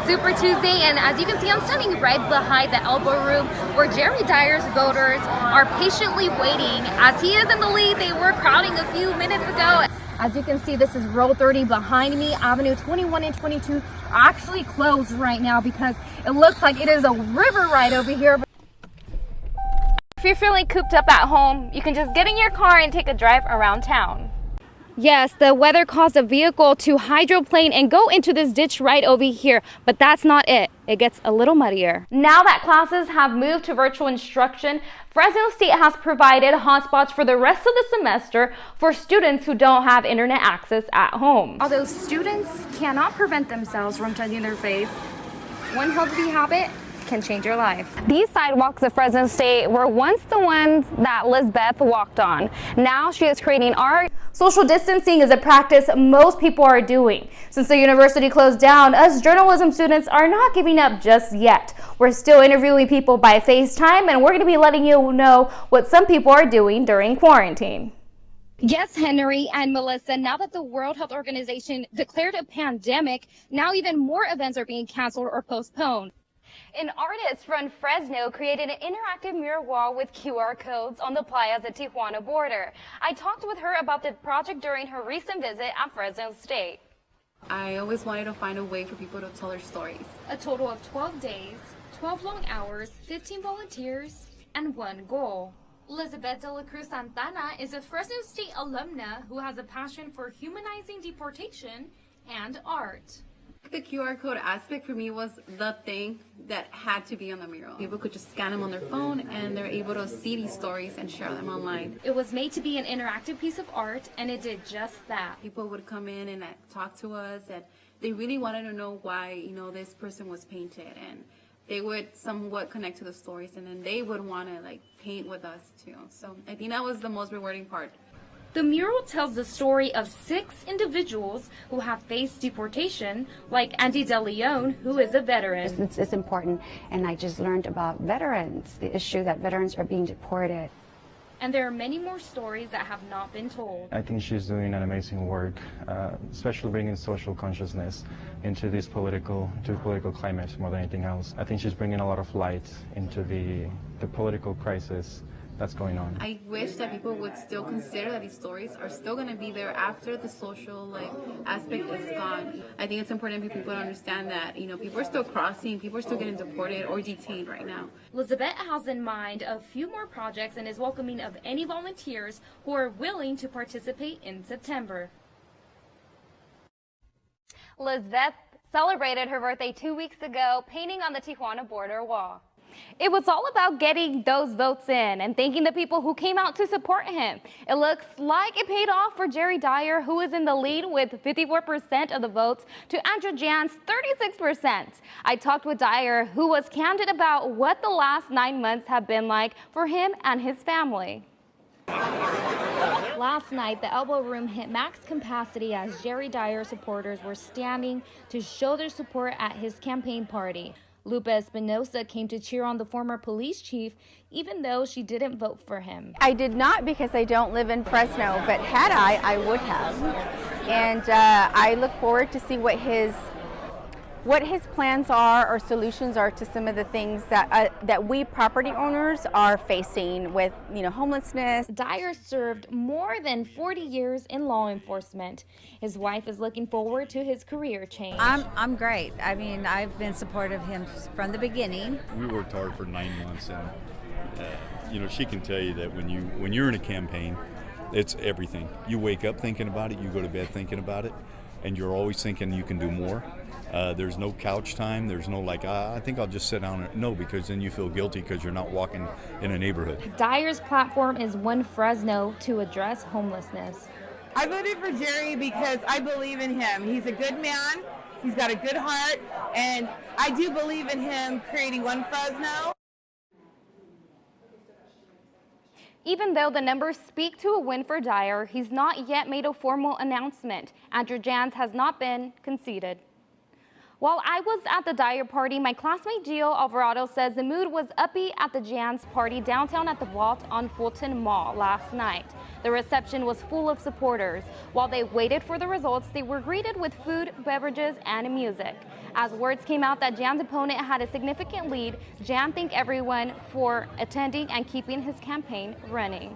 Super Tuesday, and as you can see, I'm standing right behind the elbow room where Jerry Dyer's voters are patiently waiting. As he is in the lead, they were crowding a few minutes ago. As you can see, this is row 30 behind me. Avenue 21 and 22 are actually closed right now because it looks like it is a river right over here. If you're feeling cooped up at home, you can just get in your car and take a drive around town. Yes, the weather caused a vehicle to hydroplane and go into this ditch right over here, but that's not it. It gets a little muddier. Now that classes have moved to virtual instruction, Fresno State has provided hotspots for the rest of the semester for students who don't have internet access at home. Although students cannot prevent themselves from touching their face, one healthy habit can change your life. These sidewalks of Fresno State were once the ones that Lizbeth walked on. Now she is creating art. Social distancing is a practice most people are doing. Since the university closed down, us journalism students are not giving up just yet. We're still interviewing people by FaceTime, and we're going to be letting you know what some people are doing during quarantine. Yes, Henry and Melissa, now that the World Health Organization declared a pandemic, now even more events are being canceled or postponed. An artist from Fresno created an interactive mural wall with QR codes on the Playa-Tijuana border. I talked with her about the project during her recent visit at Fresno State. I always wanted to find a way for people to tell their stories. A total of 12 days, 12 long hours, 15 volunteers, and one goal. Elizabeth de la Cruz Santana is a Fresno State alumna who has a passion for humanizing deportation and art. The QR code aspect for me was the thing that had to be on the mural. People could just scan them on their phone and they're able to see these stories and share them online. It was made to be an interactive piece of art, and it did just that. People would come in and talk to us, and they really wanted to know why, this person was painted, and they would somewhat connect to the stories, and then they would want to paint with us too. So I think that was the most rewarding part. The mural tells the story of 6 individuals who have faced deportation, like Andy De Leon, who is a veteran. It's important, and I just learned about veterans, the issue that veterans are being deported. And there are many more stories that have not been told. I think she's doing an amazing work, especially bringing social consciousness into this political climate more than anything else. I think she's bringing a lot of light into the political crisis that's going on. I wish that people would still consider that these stories are still going to be there after the social aspect is gone. I think it's important for people to understand that people are still crossing, people are still getting deported or detained right now. Elizabeth has in mind a few more projects and is welcoming of any volunteers who are willing to participate in September. Lizbeth celebrated her birthday 2 weeks ago, painting on the Tijuana border wall. It was all about getting those votes in and thanking the people who came out to support him. It looks like it paid off for Jerry Dyer, who is in the lead with 54% of the votes to Andrew Jan's 36%. I talked with Dyer, who was candid about what the last 9 months have been like for him and his family. Last night, the elbow room hit max capacity as Jerry Dyer supporters were standing to show their support at his campaign party. Lupe Espinosa came to cheer on the former police chief, even though she didn't vote for him. I did not because I don't live in Fresno, but had I would have. And I look forward to see what his plans are or solutions are to some of the things that we property owners are facing with, homelessness. Dyer served more than 40 years in law enforcement. His wife is looking forward to his career change. I'm great. I mean, I've been supportive of him from the beginning. We worked hard for 9 months, and she can tell you that when you're in a campaign, it's everything. You wake up thinking about it, you go to bed thinking about it, and you're always thinking you can do more. There's no couch time. There's no I think I'll just sit down. No, because then you feel guilty because you're not walking in a neighborhood. Dyer's platform is One Fresno to address homelessness. I voted for Jerry because I believe in him. He's a good man. He's got a good heart, and I do believe in him creating One Fresno. Even though the numbers speak to a win for Dyer, he's not yet made a formal announcement. Andrew Jans has not been conceded. While I was at the Dyer party, my classmate Gio Alvarado says the mood was upbeat at the Jan's party downtown at the Vault on Fulton Mall last night. The reception was full of supporters. While they waited for the results, they were greeted with food, beverages, and music. As words came out that Jan's opponent had a significant lead, Jan thanked everyone for attending and keeping his campaign running.